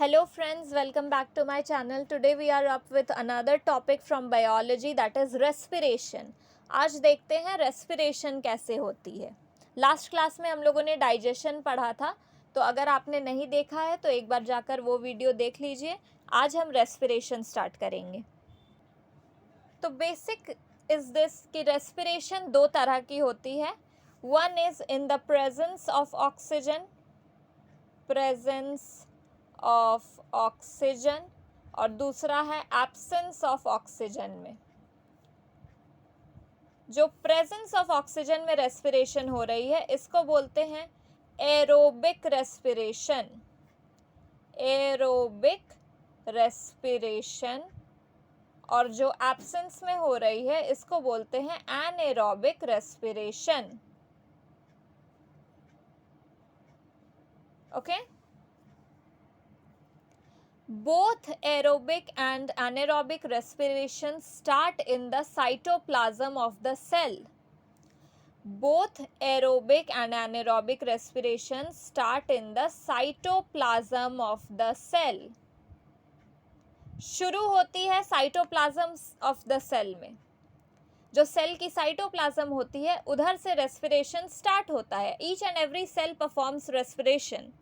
Hello friends, welcome back to my channel. Today we are up with another topic from biology, that is respiration. आज देखते हैं respiration कैसे होती है. Last class में हम लोगों ने डाइजेशन पढ़ा था, तो अगर आपने नहीं देखा है तो एक बार जाकर वो वीडियो देख लीजिए. आज हम respiration स्टार्ट करेंगे. तो बेसिक इज दिस कि respiration दो तरह की होती है. One is in the presence of oxygen, presence of oxygen, और दूसरा है एब्सेंस ऑफ ऑक्सीजन में. जो प्रेजेंस ऑफ ऑक्सीजन में रेस्पिरेशन हो रही है इसको बोलते हैं एरोबिक रेस्पिरेशन. Aerobic respiration. और जो एब्सेंस में हो रही है इसको बोलते हैं anaerobic respiration. Okay. Both aerobic and anaerobic respiration start in the cytoplasm of the cell. Both aerobic and anaerobic respiration start in the cytoplasm of the cell. शुरू होती है साइटोप्लाज्म ऑफ द सेल में. जो cell की cytoplasm होती है उधर से रेस्पिरेशन स्टार्ट होता है. Each and every cell performs respiration.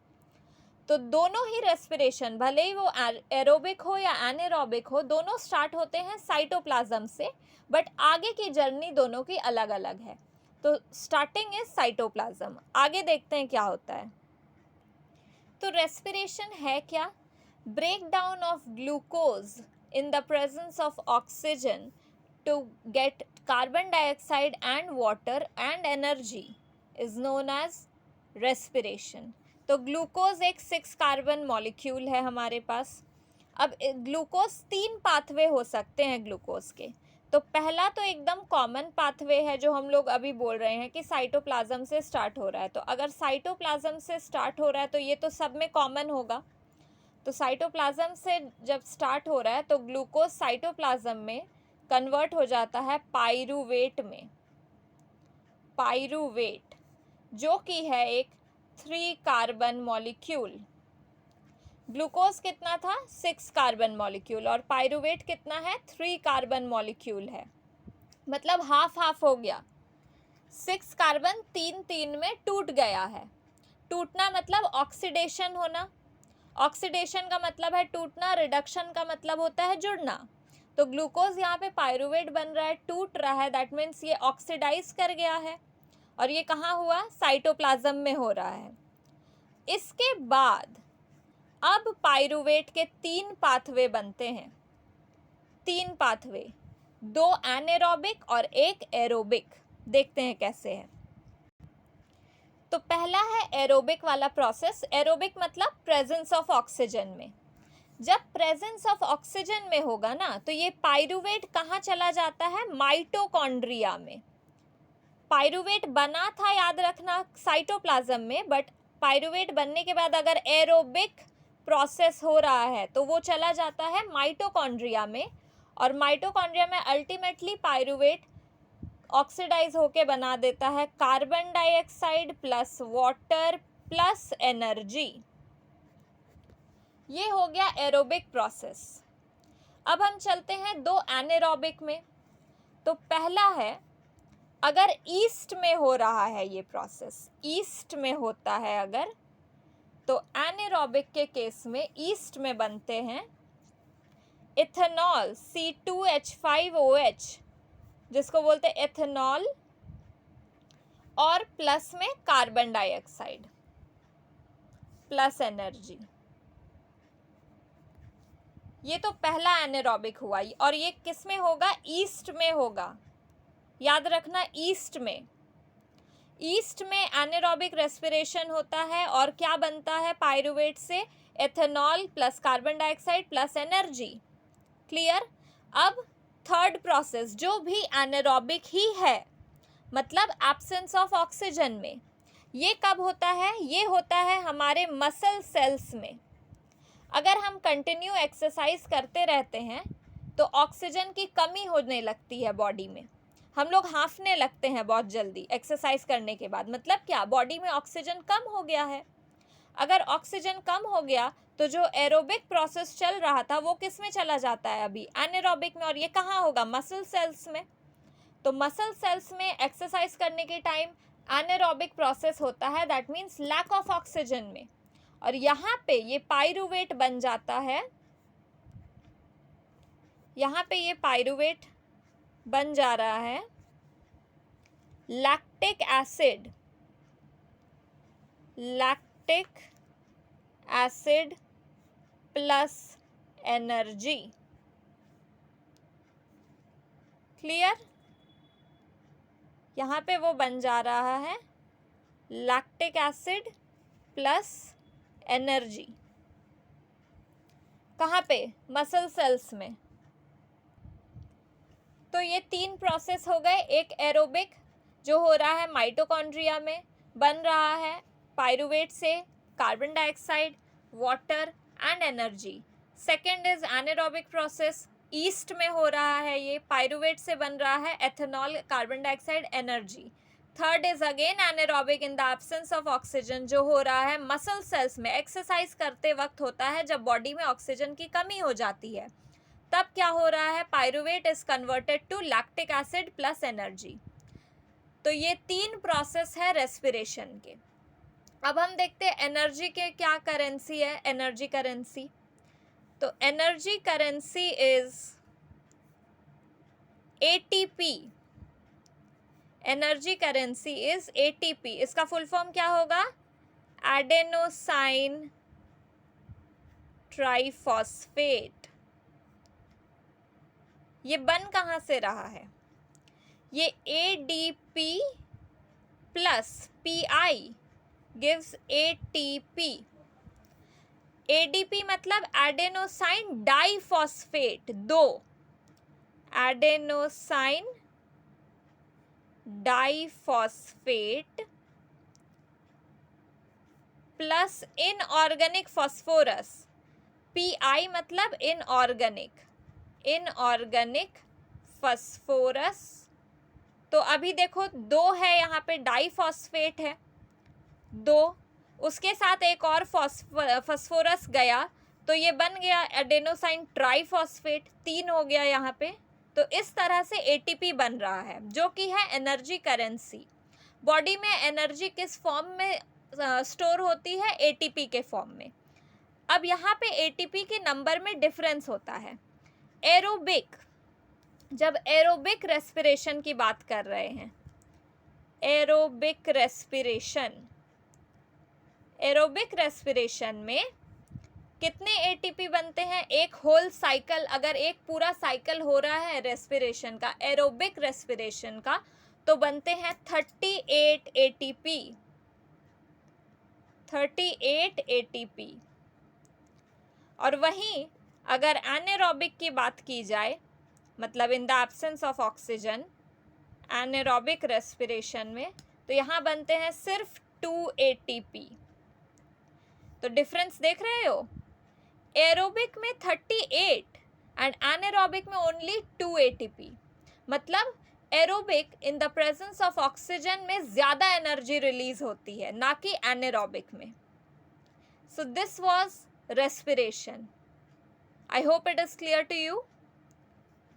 तो दोनों ही रेस्पिरेशन, भले ही वो एरोबिक हो या एनाएरोबिक हो, दोनों स्टार्ट होते हैं साइटोप्लाज्म से, बट आगे की जर्नी दोनों की अलग अलग है. तो स्टार्टिंग इज साइटोप्लाज्म. आगे देखते हैं क्या होता है. तो रेस्पिरेशन है क्या? Break down of glucose in the presence of oxygen to get carbon dioxide and water and energy is known as respiration. तो ग्लूकोज एक 6 कार्बन मॉलिक्यूल है हमारे पास. अब ग्लूकोज 3 पाथवे हो सकते हैं ग्लूकोज के. तो पहला तो एकदम कॉमन पाथवे है जो हम लोग अभी बोल रहे हैं कि साइटोप्लाज्म से स्टार्ट हो रहा है. तो अगर साइटोप्लाज्म से स्टार्ट हो रहा है तो ये तो सब में कॉमन होगा. तो साइटोप्लाज्म से जब स्टार्ट हो रहा है तो ग्लूकोज साइटोप्लाज्म में कन्वर्ट हो जाता है पाइरूवेट में. पाइरूवेट जो कि है एक 3 कार्बन मॉलिक्यूल. ग्लूकोज कितना था? 6 कार्बन मॉलिक्यूल. और पाइरूवेट कितना है? 3 कार्बन मॉलिक्यूल है. मतलब हाफ हाफ हो गया. 6 कार्बन 3 में टूट गया है. टूटना मतलब ऑक्सीडेशन होना. ऑक्सीडेशन का मतलब है टूटना. रिडक्शन का मतलब होता है जुड़ना. तो ग्लूकोज यहाँ पे पाइरूवेट बन रहा है, टूट रहा है. दैट मीन्स ये ऑक्सीडाइज कर गया है. और ये कहाँ हुआ? साइटोप्लाज्म में हो रहा है. इसके बाद अब पाइरूवेट के 3 पाथवे बनते हैं. 3 पाथवे, 2 एनाएरोबिक और 1 एरोबिक. देखते हैं कैसे है. तो पहला है एरोबिक वाला प्रोसेस. एरोबिक मतलब प्रेजेंस ऑफ ऑक्सीजन में. जब प्रेजेंस ऑफ ऑक्सीजन में होगा ना तो ये पाइरूवेट कहाँ चला जाता है? माइटोकॉन्ड्रिया में. पाइरूवेट बना था, याद रखना, साइटोप्लाज्म में, बट पाइरूवेट बनने के बाद अगर एरोबिक प्रोसेस हो रहा है तो वो चला जाता है माइटोकॉन्ड्रिया में. और माइटोकॉन्ड्रिया में अल्टीमेटली पाइरूवेट ऑक्सीडाइज होके बना देता है carbon dioxide plus water plus energy. ये हो गया एरोबिक प्रोसेस. अब हम चलते हैं 2 एनाएरोबिक में. तो पहला है, अगर ईस्ट में हो रहा है ये प्रोसेस, ईस्ट में होता है अगर, तो एनाएरोबिक के केस में ईस्ट में बनते हैं इथेनॉल C2H5OH, जिसको बोलते हैं एथेनॉल, और प्लस में कार्बन डाइऑक्साइड प्लस एनर्जी. ये तो पहला एनाएरोबिक हुआ. और ये किस में होगा? ईस्ट में होगा. याद रखना, ईस्ट में. ईस्ट में एनाएरोबिक रेस्पिरेशन होता है और क्या बनता है पाइरूवेट से? Ethanol plus carbon dioxide plus energy. Clear. अब थर्ड प्रोसेस जो भी एनाएरोबिक ही है, मतलब एब्सेंस ऑफ ऑक्सीजन में, ये कब होता है? ये होता है हमारे मसल सेल्स में. अगर हम कंटिन्यू एक्सरसाइज करते रहते हैं तो ऑक्सीजन की कमी होने लगती है बॉडी में. हम लोग हाँफने लगते हैं बहुत जल्दी एक्सरसाइज करने के बाद. मतलब क्या? बॉडी में ऑक्सीजन कम हो गया है. अगर ऑक्सीजन कम हो गया तो जो एरोबिक प्रोसेस चल रहा था वो किस में चला जाता है अभी, एनारोबिक में, और ये कहाँ होगा, मसल सेल्स में। तो मसल सेल्स में एक्सरसाइज करने के टाइम एनारोबिक प्रोसेस होता है, that means lack of oxygen में, और यहाँ पे ये पाइरूवेट बन जाता है, यहाँ पे ये पाइरूवेट बन जा रहा है lactic acid, lactic acid plus energy. Clear? यहाँ पे वो बन जा रहा है लैक्टिक एसिड प्लस एनर्जी। कहाँ पे, मसल सेल्स में। तो ये 3 प्रोसेस हो गए। एक एरोबिक जो हो रहा है माइटोकॉन्ड्रिया में, बन रहा है पाइरूवेट से carbon dioxide, water and energy. Second is anaerobic process, east में हो रहा है, ये पाइरूवेट से बन रहा है ethanol, carbon dioxide, energy. Third is again anaerobic in the absence of oxygen, जो हो रहा है मसल सेल्स में, एक्सरसाइज करते वक्त होता है जब बॉडी में ऑक्सीजन की कमी हो जाती है, तब क्या हो रहा है, pyruvate is converted to lactic acid plus energy. तो ये 3 प्रोसेस है रेस्पिरेशन के। अब हम देखते हैं एनर्जी के क्या करेंसी है, एनर्जी करेंसी। तो energy currency is ATP, energy currency is ATP. इसका फुल फॉर्म क्या होगा, एडेनोसाइन ट्राइफॉस्फेट। ये बन कहाँ से रहा है, ये ADP plus PI gives ATP। ADP मतलब adenosine diphosphate, 2 adenosine diphosphate plus inorganic phosphorus, PI मतलब इनऑर्गेनिक, इनऑर्गेनिक फॉस्फोरस। तो अभी देखो 2 है यहाँ पे, डाइफॉस्फेट है 2, उसके साथ एक और फॉस्फोरस गया तो ये बन गया एडेनोसाइन ट्राइफॉस्फेट, 3 हो गया यहाँ पे। तो इस तरह से ATP बन रहा है, जो कि है एनर्जी करेंसी। बॉडी में एनर्जी किस फॉर्म में स्टोर होती है, ATP के फॉर्म में। अब यहाँ पे ATP के नंबर में डिफरेंस होता है। एरोबिक, जब एरोबिक रेस्पिरेशन की बात कर रहे हैं, एरोबिक रेस्पिरेशन, एरोबिक रेस्पिरेशन में कितने ATP बनते हैं, एक होल साइकिल, अगर एक पूरा साइकिल हो रहा है रेस्पिरेशन का, एरोबिक रेस्पिरेशन का, तो बनते हैं 38 ATP, 38 ATP। और वहीं अगर एनारोबिक की बात की जाए, मतलब in the absence of oxygen, anaerobic respiration में, तो यहाँ बनते हैं सिर्फ 2 ATP। तो डिफरेंस देख रहे हो, एरोबिक में 38 एंड एनारोबिक में ओनली 2 ATP। मतलब aerobic in the presence of oxygen में ज़्यादा एनर्जी रिलीज होती है, ना कि एनारोबिक में। So this was respiration. I hope it is clear to you.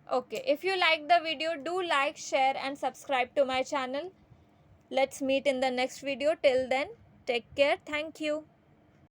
Okay, if you like the video, do like, share and subscribe to my channel. Let's meet in the next video. Till then, take care. Thank you.